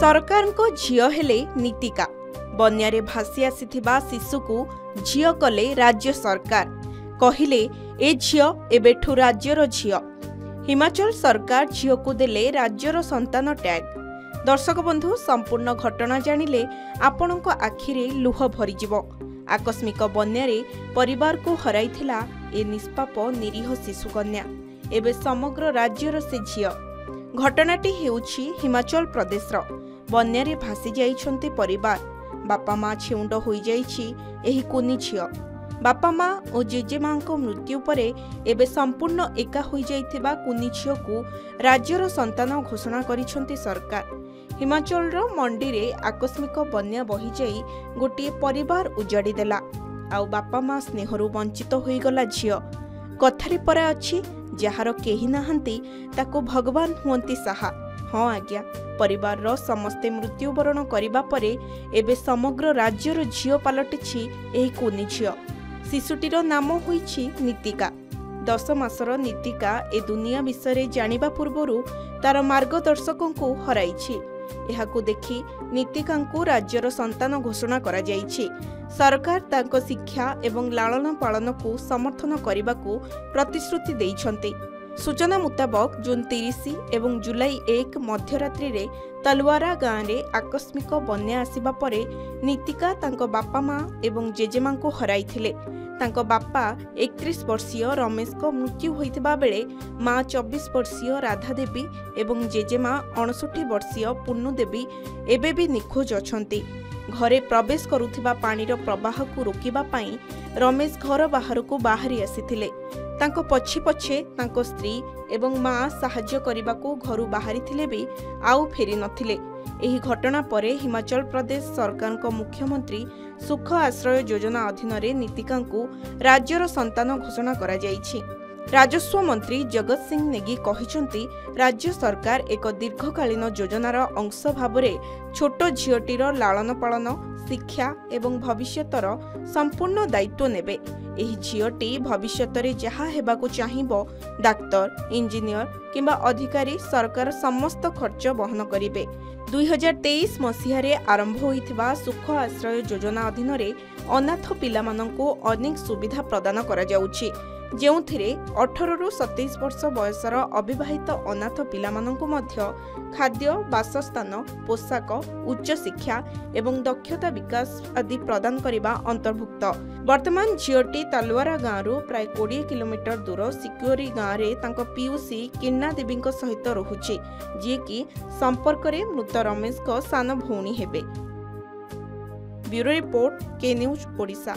सरकार को झियो हेले नीतिका बन्यारे भासी आसीथिबा शिशुकु झियो कले राज्य सरकार कहिले ए झियो एबेठु राज्यर झियो। हिमाचल सरकार झियो को देले राज्यर संतान टैग। दर्शक बंधु संपूर्ण घटना जानिले आपणक आखिरे लुह भरीजिवो। आकस्मिक बन्यारे परिवार को हराइथिला ए निष्पाप निरीह शिशुकन्या एबे समग्र राज्यर से झियो। घटनाटी हेउछि हिमाचल प्रदेशर। बन्यारे भासी जाइछन्ति परिवार। बापा माँ छेउंड होई जाइछि एही कुनी झियो। बापा माँ और जेजेमां को मृत्यु परे एबे संपूर्ण एका होई जाइथिबा कुनी झियो को राज्यर संतान घोषणा करिछन्ति सरकार। हिमाचल रो मंडी रे आकस्मिक बन्या बही जाई गोटे परिवार उजाड़ी देला। आउ बापा माँ स्नेहरु वंचित होई गला झियो। कथारे परा अछि जहार केही नाहंती ताको भगवान हुअंती साहा। हाँ आज्ञा, परिवार रो समस्ते मृत्युवरण करिबा परे एबे समग्र राज्यर झियो पलटिछि एही कुनी झियो। शिशुटीर नाम होइछि नीतिका। 10 मासर नीतिका ए दुनिया विषय जानिबा पूर्वरु तार मार्गदर्शकों को हराइछि। एहाकु देखि नीतिकांकु राज्यर संतान घोषणा करा जाइछि। सरकार तांको शिक्षा एवं लालन पालन को समर्थन करने प्रतिश्रुति देइछन्ति। सूचना मुताबक जून 30 एवं जुलाई 1 मध्यरात्रि रे तलवारा गाँव रे आकस्मिक बन्या आसिबा परे नीतिका तांको बापा माँ एवं जेजेमां को हराइथिले। तांको बापा 31 वर्षीय रमेश को मृत्यु होइतिबा बेले माँ 24 वर्षीय राधा देवी एवं जेजेमा 69 वर्षीय पुन्नु देवी एबे भी निखोज अछन्ति। घरे प्रवेश करुथिबा पानीर प्रवाह को रोकिबा पाई रमेश घर बाहर को बाहरी आसीथिले। तांको पछे पछे तांको स्त्री एवं माँ साहाय्य करिबाकू घरु बाहरी थिले भी आउ फेरी नथिले। एही घटना परे हिमाचल प्रदेश सरकार को मुख्यमंत्री सुख आश्रय योजना अधीन रे नीतिकांकु राज्यर संतान घोषणा करा जाइछि। राजस्व मंत्री जगत सिंह नेगी कहिसंती राज्य सरकार एक दीर्घकालीन योजनार अंश भाबरे छोट झियोटीर लालन पालन शिक्षा एवं भविष्यतर संपूर्ण दायित्व नेबे। एही झियोटी भविष्यतरे जहा हेबाकू चाहिबो डाक्तर इंजीनियर किंबा अधिकारी सरकार समस्त खर्च वहन करिवे। 2023 मसीहारे आरंभ होइथिबा सुख आश्रय योजना अधीन रे अनाथ पिलामानंकु अनेक सुविधा प्रदान करा जाउछि। जेउथिरे 18 रु 27 वर्ष बयसर अविवाहित अनाथ पिलामानंकु मध्य खाद्य बासस्थान पोशाक उच्च शिक्षा एवं दक्षता विकास आदि प्रदान करिबा अंतर्भुक्त। वर्तमान झियोटी तलवारा गाँव प्राय 20 किलोमीटर दूर सिक्योरी गाँव रे तांको पीयूसी किन्ना देवी सहित रहुछि, जे कि संपर्क रे मृत रमेश को सान भौणी हेबे। ब्यूरो रिपोर्ट के न्यूज ओडिशा।